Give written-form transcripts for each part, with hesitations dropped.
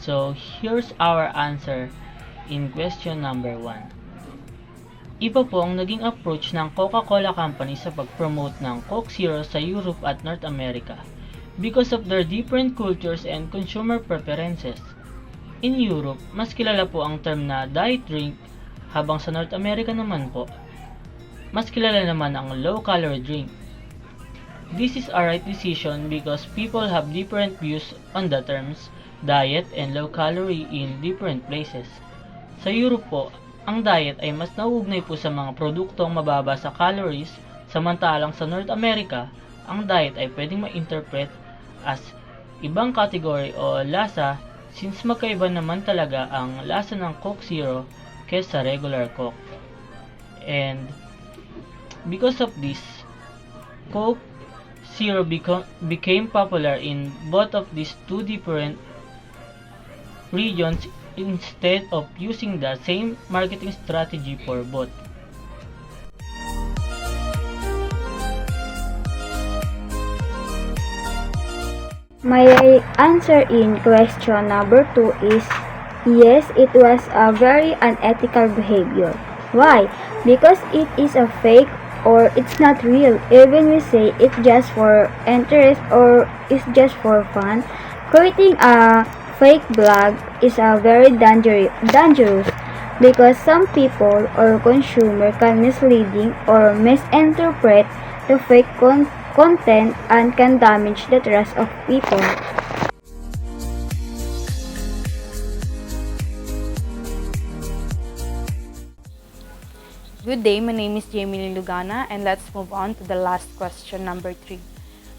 So, here's our answer in question number 1. Iba po ang naging approach ng Coca-Cola Company sa pag-promote ng Coke Zero sa Europe at North America because of their different cultures and consumer preferences. In Europe, mas kilala po ang term na diet drink, habang sa North America naman po, mas kilala naman ang low-calorie drink. This is a right decision because people have different views on the terms diet and low-calorie in different places. Sa Europe po, ang diet ay mas nauugnay po sa mga produktong mababa sa calories, samantalang sa North America, ang diet ay pwedeng ma-interpret as ibang category o lasa since magkaiba naman talaga ang lasa ng Coke Zero kesa regular Coke. And because of this, Coke Zero became popular in both of these two different regions instead of using the same marketing strategy for both. My answer in question number 2 is yes, it was a very unethical behavior. Why? Because it is a fake or it's not real. Even we say it's just for interest or it's just for fun. Creating a fake blog is a very dangerous because some people or consumer can misleading or misinterpret the fake content and can damage the trust of people. Good day, my name is Jamie Lugana, and let's move on to the last question, number 3.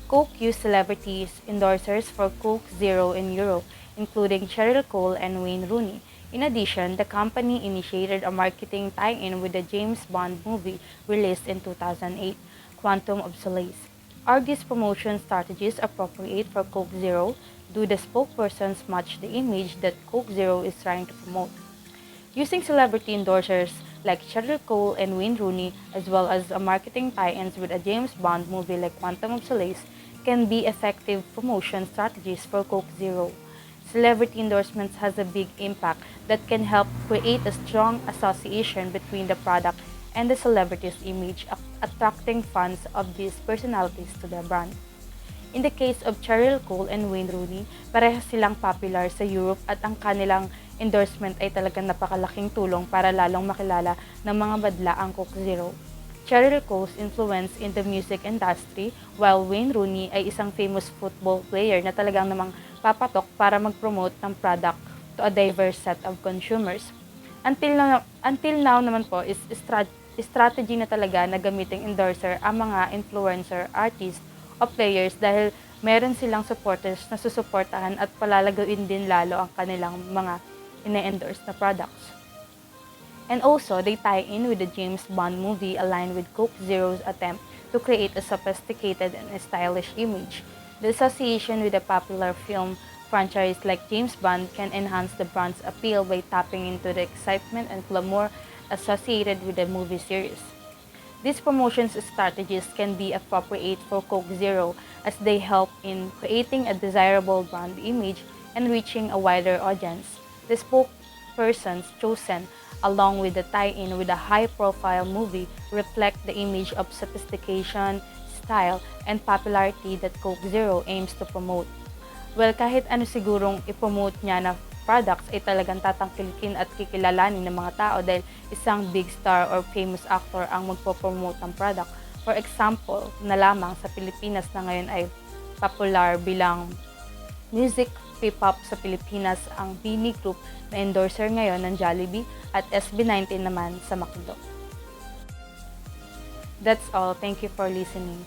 Coke used celebrities endorsers for Coke Zero in Europe, including Cheryl Cole and Wayne Rooney. In addition, the company initiated a marketing tie-in with the James Bond movie released in 2008, Quantum of Solace. Are these promotion strategies appropriate for Coke Zero? Do the spokespersons match the image that Coke Zero is trying to promote? Using celebrity endorsers like Cheryl Cole and Wayne Rooney, as well as a marketing tie-ins with a James Bond movie like Quantum of Solace, can be effective promotion strategies for Coke Zero. Celebrity endorsements has a big impact that can help create a strong association between the product and the celebrity's image, attracting fans of these personalities to the brand. In the case of Cheryl Cole and Wayne Rooney, parehas silang popular sa Europe at ang kanilang endorsement ay talagang napakalaking tulong para lalong makilala ng mga badla ang Coke Zero. Cheryl Cole's influence in the music industry, while Wayne Rooney ay isang famous football player na talagang namang papatok para mag-promote ng product to a diverse set of consumers. Until now naman po is strategy na talaga na gamiting endorser ang mga influencer, artists, o players dahil meron silang supporters na susuportahan at palalagawin din lalo ang kanilang mga ine-endorse na products. And also, they tie in with the James Bond movie aligned with Coke Zero's attempt to create a sophisticated and stylish image. The association with a popular film franchise like James Bond can enhance the brand's appeal by tapping into the excitement and glamour associated with the movie series. These promotion strategies can be appropriate for Coke Zero as they help in creating a desirable brand image and reaching a wider audience. The spokespersons chosen along with the tie-in with a high-profile movie reflect the image of sophistication, style, and popularity that Coke Zero aims to promote. Well, kahit ano sigurong ipromote niya na products ay talagang tatangkilikin at kikilalanin ng mga tao dahil isang big star or famous actor ang magpo-promote ng product. For example, na lamang sa Pilipinas na ngayon ay popular bilang music P-pop sa Pilipinas ang Bini Group na endorser ngayon ng Jollibee at SB19 naman sa McDo. That's all. Thank you for listening.